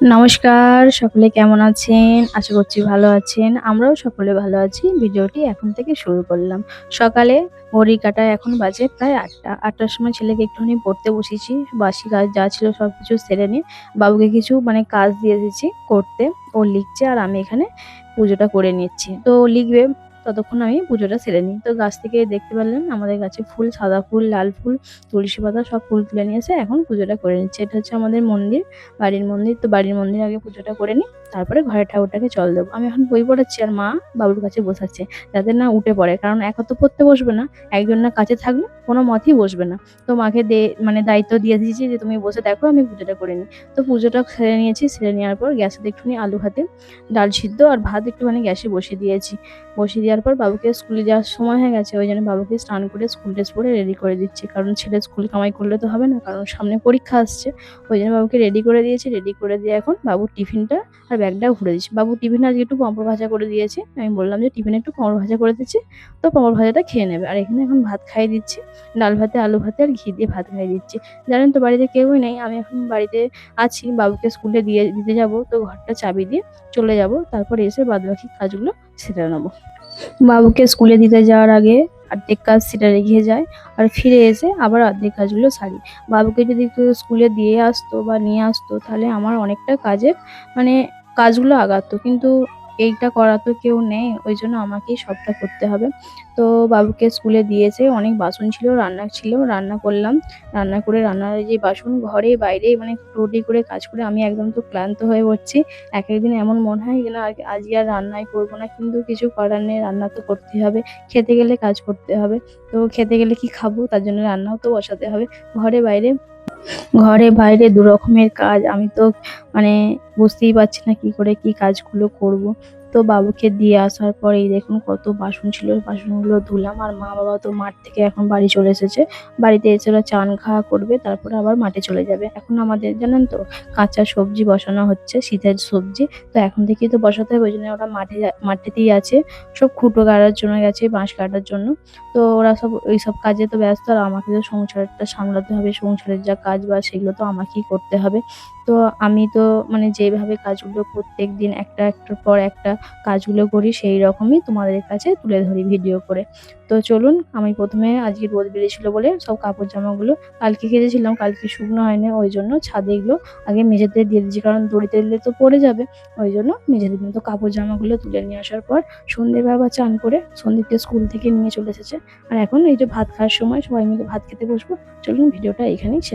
নমস্কার, সকলে কেমন আছেন? আশা করছি ভালো আছেন। আমরাও সকলে ভালো আছি। ভিডিওটি এখন থেকে শুরু করলাম। সকালে ঘড়ির কাঁটায় এখন বাজে প্রায় ৮টা। ৮টার সময় ছেলেকে একটুখানি পড়তে বসিয়েছি। বাসি কাজ যা ছিল সবকিছু সেরে নিয়ে বাবুকে কিছু কাজ দিয়ে দিয়েছি করতে। ও লিখছে আর আমি এখানে পুজোটা করে নিচ্ছি। তো ও লিখবে ততক্ষণ আমি পুজোটা সেরে নিই। তো গাছ থেকে দেখতে পারলেন আমাদের গাছে ফুল, সাদা ফুল, লাল ফুল, তুলসী পাতা সব ফুল তুলে নিয়ে এসে এখন পুজোটা করে নিচ্ছি। এটা হচ্ছে আমাদের মন্দির। বাড়ির মন্দির, তো বাড়ির মন্দিরে আগে পুজোটা করে নিই, তারপরে ঘরের ঠাকুরটাকে জল দেবো। আমি এখন বই পড়াচ্ছি আর মা বাবুর কাছে বসাচ্ছে, যাতে না উঠে পড়ে। কারণ একা তো পড়তে বসবে না, একজন না কাছে থাকলে কোনো মতেই বসবে না। তো মাকে দায়িত্ব দিয়ে দিয়েছি যে তুমি বসে দেখো, আমি পুজোটা করে নিই। তো পুজোটা সেরে নিয়েছি, সেরে নেওয়ার পর গ্যাসে একটুখানি আলু ভাতে ডাল সিদ্ধ আর ভাত একটুখানি গ্যাসে বসিয়ে দিয়েছি। বসিয়ে দেওয়ার পর বাবুকে স্কুলে যাওয়ার সময় হয়ে গেছে, ওই জন্য বাবুকে স্নান করে স্কুল ড্রেস পরে রেডি করে দিচ্ছি। কারণ ছেলে স্কুল কামাই করলে তো হবে না, কারণ সামনে পরীক্ষা আসছে। ওই জন্য বাবুকে রেডি করে দিয়েছি। রেডি করে দিয়ে এখন বাবুর টিফিনটা আর ব্যাগটাও ভরে দিচ্ছি। বাবুর টিফিনে আজকে একটু পাঁপড় ভাজা করে দিয়েছি। আমি বললাম যে টিফিনে একটু পাঁপড় ভাজা করে দিচ্ছি, তো পাঁপড় ভাজাটা খেয়ে নেবে। আর এখানে এখন ভাত খাইয়ে দিচ্ছি, ডাল ভাতে, আলু ভাতে আর ঘি দিয়ে ভাত খাইয়ে দিচ্ছি। জানেন তো বাড়িতে কেউই নেই, আমি এখন বাড়িতে আছি। বাবুকে স্কুলে দিতে যাব, তো ঘরটা চাবি দিয়ে চলে যাব, তারপর এসে বাদবাকি কাজগুলো সেরে নেবো। বাবুকে স্কুলে দিতে যাওয়ার আগে অর্ধেক কাজ সেটা রেখে যায়, আর ফিরে এসে আবার অর্ধেক কাজগুলো সারি। বাবুকে যদি কেউ স্কুলে দিয়ে আসতো বা নিয়ে আসতো, তাহলে আমার অনেকটা কাজের মানে কাজগুলো আগাতো, কিন্তু এইটা করা তো কেউ নেই, ওই জন্য আমাকেই সবটা করতে হবে। তো বাবুকে স্কুলে দিয়েছে, অনেক বাসন ছিল, রান্না ছিল, রান্না করলাম। রান্না করে রান্নার যে বাসন ঘরে বাইরে টোটি করে কাজ করে আমি একদম তো ক্লান্ত হয়ে পড়ছি। এক একদিন এমন মনে হয় যে না আজকে আর রান্নাই করবো না, কিন্তু কিছু করার নেই, রান্না তো করতেই হবে। খেতে গেলে কাজ করতে হবে। তো খেতে গেলে কি খাবো, তার জন্য রান্নাও তো বসাতে হবে। ঘরে বাইরে ঘরে বাইরে দু রকমের কাজ। আমি তো মানে বুঝতেই পারছি না কি করে কি কাজগুলো করব। তো বাবুকে দিয়ে আসার পর এই দেখুন কত বাসন ছিল, বাসনগুলো ধুলাম। আর মা বাবা তো মাঠ থেকে এখন বাড়ি চলে এসেছে। বাড়িতে এসে ওরা চান খাওয়া করবে, তারপরে আবার মাঠে চলে যাবে। এখন আমাদের জানেন তো কাঁচা সবজি বসানো হচ্ছে, শীতের সবজি। তো এখন থেকেই তো বসাতে হবে, ওই জন্য ওরা মাঠেতেই আছে। সব খুঁটো গাড়ার জন্য গেছে, বাঁশ কাটার জন্য। তো ওরা সব ওইসব কাজে তো ব্যস্ত, আর আমাকে তো সংসারটা সামলাতে হবে। সংসারের যা কাজ বাজ সেগুলো তো আমাকেই করতে হবে। তো আমি তো যেভাবে কাজগুলো প্রত্যেকদিন একটা একটার পর একটা কাজগুলো করি, সেই রকমই তোমাদের কাছে তুলে ধরি ভিডিও করে। তো চলুন, আমি প্রথমে আজকে রোদ বেরিয়েছিল বলে সব কাপড় জামাগুলো কালকে কেচেছিলাম, কালকে শুকনো হয়নি, ওই জন্য ছাদে এগুলো আগে মেঝেতে দিয়ে দিচ্ছি, কারণ দড়িতে দিলে তো পড়ে যাবে। ওই জন্য মেঝেতে দিলাম। তো কাপড় জামাগুলো তুলে নিয়ে আসার পর সন্ধ্যেবেলা চান করে সন্দীপকে স্কুল থেকে নিয়ে চলে এসেছে। আর এখন এই যে ভাত খাওয়ার সময় সবাই মিলে ভাত খেতে বসবো। চলুন ভিডিওটা এখানেই শেষ।